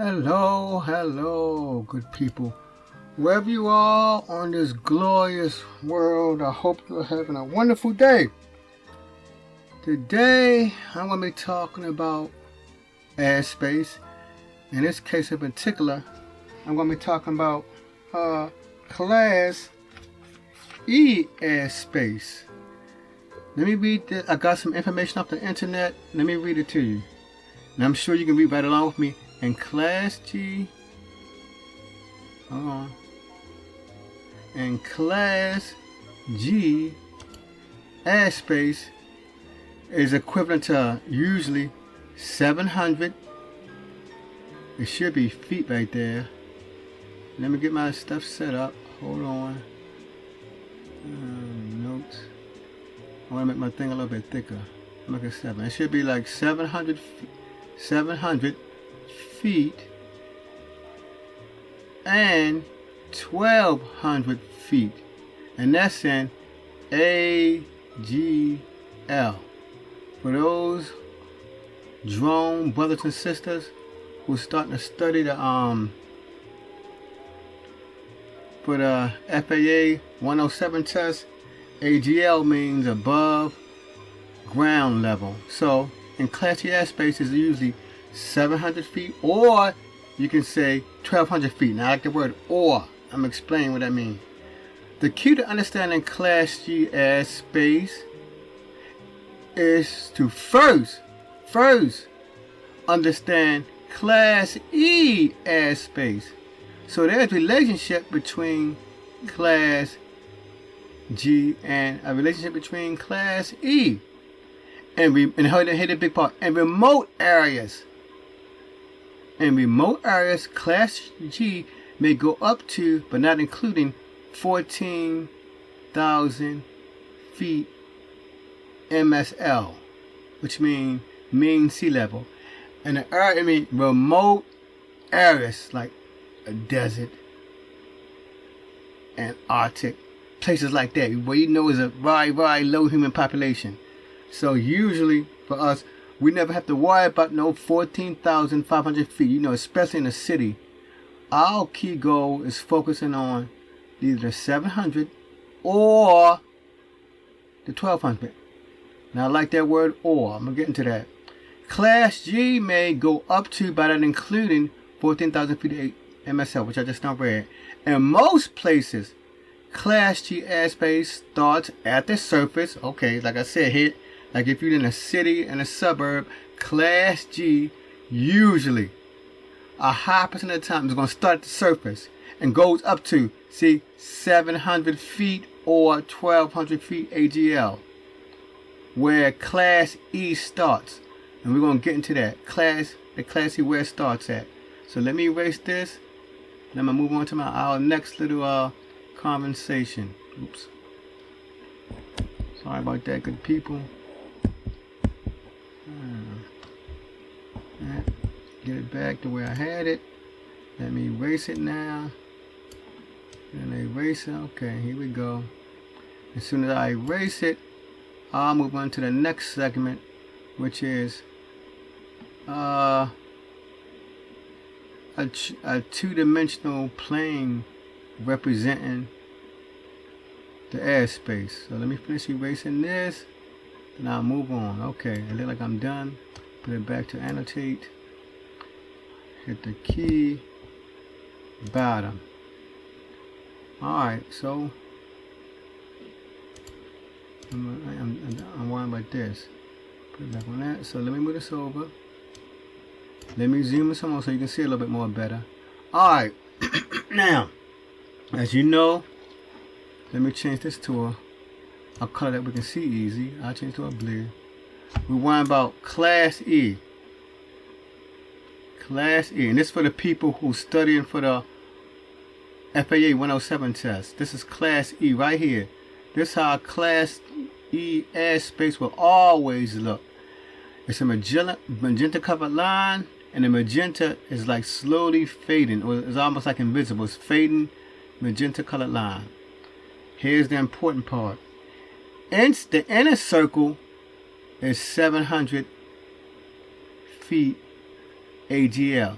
Hello, hello, good people. Wherever you are on this glorious world, I hope you're having a wonderful day. Today, I'm going to be talking about airspace. In this case in particular, I'm going to be talking about Class E airspace. Let me read this. I got some information off the internet. Let me read it to you. And I'm sure you can read right along with me. In Class G, hold on. In Class G, airspace is equivalent to usually 700. It should be feet right there. Let me get my stuff set up. Hold on. Notes. I want to make my thing a little bit thicker. Make it 7. It should be like 700 feet and 1,200 feet, and that's in AGL. For those drone brothers and sisters who's starting to study the for the FAA 107 test, AGL means above ground level. So in Class E airspace is usually 700 feet, or you can say 1,200 feet. Now I like the word or. I'm explaining what that means. The key to understanding Class G airspace is to first understand Class E airspace. So there's a relationship between Class G and a relationship between Class E. And hit a big part. In remote areas, Class G may go up to, but not including, 14,000 feet MSL, which mean mean sea level. And remote areas like a desert, Antarctic, places like that, where you know is a very, very low human population. So usually for us, we never have to worry about no 14,500 feet, especially in the city. Our key goal is focusing on either the 700 or the 1,200. Now I like that word or. I'm going to get into that. Class G may go up to, but not including, 14,000 feet MSL, which I just now read. In most places, Class G airspace starts at the surface. Okay, like I said here, like if you're in a city and a suburb, Class G usually a high percent of the time is going to start at the surface and goes up to, 700 feet or 1,200 feet AGL, where Class E starts. And we're going to get into that. The Class E where it starts at. So let me erase this. And I'm going to move on to our next little conversation. Oops. Sorry about that, good people. Get it back to where I had it. Let me erase it now. And erase it. Okay, here we go. As soon as I erase it, I'll move on to the next segment, which is a two-dimensional plane representing the airspace. So let me finish erasing this, and I'll move on. Okay, it looks like I'm done. Put it back to annotate. Hit the key. Bottom. Alright, so I'm worrying about this. Put it back on that. So let me move this over. Let me zoom in some more so you can see a little bit more better. Alright. Now, as you know, let me change this to a color that we can see easy. I'll change to a blue. We're worrying about Class E. Class E. And this is for the people who studying for the FAA 107 test. This is Class E right here. This is how Class E airspace will always look. It's a magenta covered line, and the magenta is like slowly fading, or it's almost like invisible. It's fading magenta colored line. Here's the important part. The inner circle is 700 feet AGL.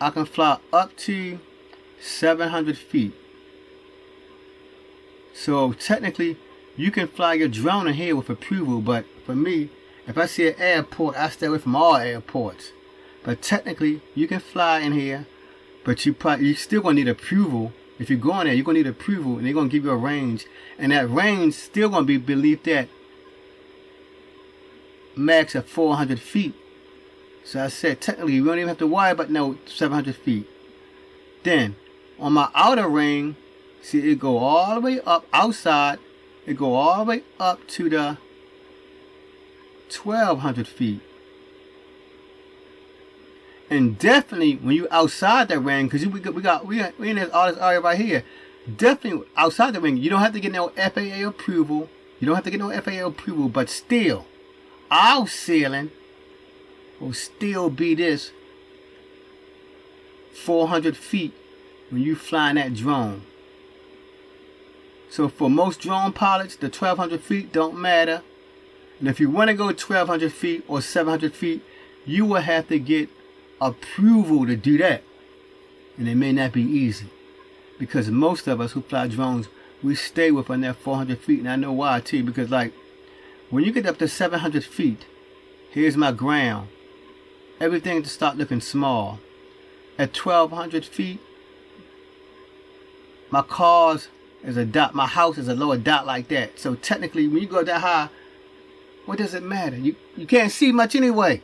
I can fly up to 700 feet. So technically, you can fly your drone in here with approval, but for me, if I see an airport, I stay away from all airports. But technically, you can fly in here, but you still gonna need approval. If you go in there, you're gonna need approval, and they're gonna give you a range, and that range still gonna be beneath that max of 400 feet. So I said, technically, we don't even have to worry about no 700 feet. Then, on my outer ring, see, it go all the way up outside. It go all the way up to the 1,200 feet. And definitely, when you outside that ring, because we in all this area right here, definitely outside the ring, you don't have to get no FAA approval. You don't have to get no FAA approval, but still, our ceiling will still be this 400 feet when you flying that drone. So for most drone pilots, the 1,200 feet don't matter. And if you want to go 1,200 feet or 700 feet, you will have to get approval to do that. And it may not be easy, because most of us who fly drones, we stay within that 400 feet. And I know why too, because like when you get up to 700 feet, here's my ground. Everything just start looking small. At 1,200 feet, my cars is a dot. My house is a lower dot like that. So technically, when you go that high, what does it matter? You can't see much anyway.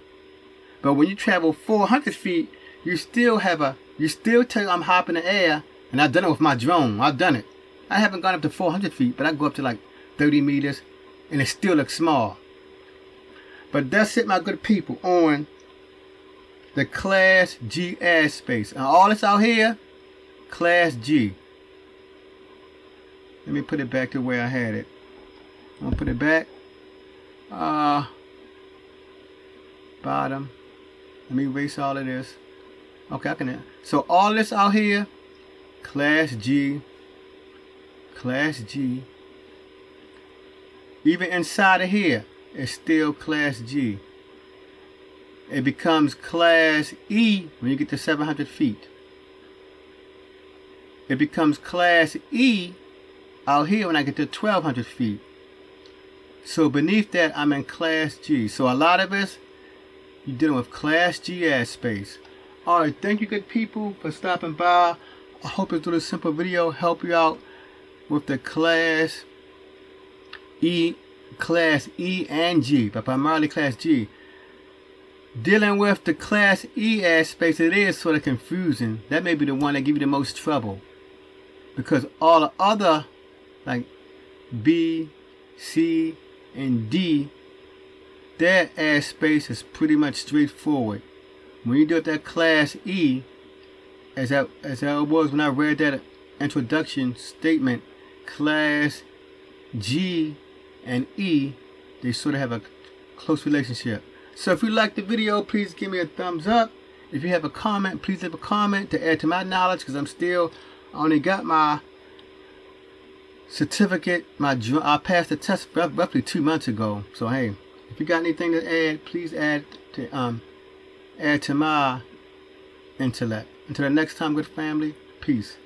But when you travel 400 feet, you still tell I'm high up in the air. And I've done it with my drone. I've done it. I haven't gone up to 400 feet, but I go up to like 30 meters, and it still looks small. But that's it, my good people, on the Class G airspace. And all this out here, Class G. Let me put it back to where I had it. I'm going to put it back. Bottom. Let me erase all of this. Okay, I can. So all this out here, Class G. Class G. Even inside of here, it's still Class G. It becomes Class E when you get to 700 feet. It becomes Class E out here when I get to 1,200 feet. So beneath that, I'm in Class G. So a lot of us, you're dealing with Class G airspace. Alright, thank you good people for stopping by. I hope this little simple video help you out with the Class E and G, but primarily Class G. Dealing with the Class E airspace, it is sort of confusing. That may be the one that give you the most trouble, because all the other, like B, C, and D, their airspace is pretty much straightforward. When you do that Class E, as that was when I read that introduction statement, Class G and E, they sort of have a close relationship. So if you like the video, please give me a thumbs up. If you have a comment, please leave a comment to add to my knowledge, because I only got my certificate. I passed the test roughly 2 months ago. So hey, if you got anything to add, please add to my intellect. Until the next time, good family, peace.